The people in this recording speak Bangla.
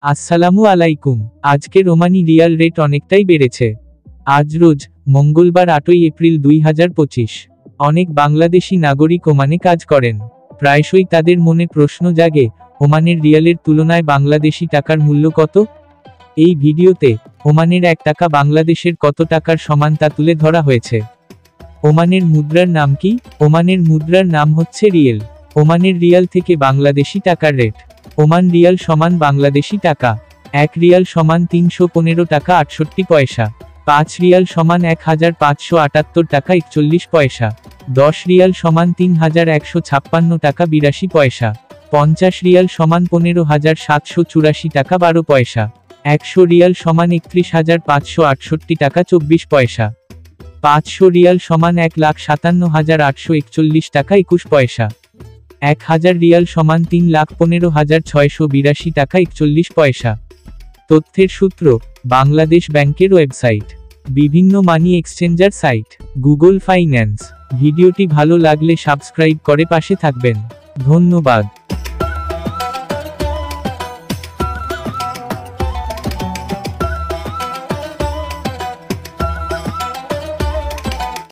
আসসালামু আলাইকুম। আজকে ওমানি রিয়াল রেট অনেকটাই বেড়েছে। আজ রোজ মঙ্গলবার 8ই এপ্রিল 2025। অনেক বাংলাদেশি নাগরিক ওমানে কাজ করেন। প্রায়শই তাদের মনে প্রশ্ন জাগে, ওমানের রিয়ালের তুলনায় বাংলাদেশি টাকার মূল্য কত? এই ভিডিওতে ওমানের 1 টাকা বাংলাদেশের কত টাকার সমান তা তুলে ধরা হয়েছে। ওমানের মুদ্রার নাম কি? ওমানের মুদ্রার নাম হচ্ছে রিয়েল। ওমানের রিয়াল থেকে বাংলাদেশি টাকার রেট। ওমান রিয়াল সমান বাংলাদেশি টাকা। 1 রিয়াল সমান 315 টাকা 68 পয়সা। 5 রিয়াল সমান 1578 টাকা 41 পয়সা। 10 রিয়াল সমান 3156 টাকা 82 পয়সা। 50 রিয়াল সমান 15784 টাকা 12 পয়সা। 100 রিয়াল সমান 31568 টাকা 24 পয়সা। 500 রিয়াল সমান 1,57,841 টাকা 21 পয়সা। 1000 রিয়াল সমান 3,15,682 টাকা 41 পয়সা। তথ্যের সূত্র, বাংলাদেশ ব্যাংকের ওয়েবসাইট, বিভিন্ন money exchanger site, Google finance. ভিডিওটি ভালো লাগলে সাবস্ক্রাইব করে পাশে থাকবেন। ধন্যবাদ।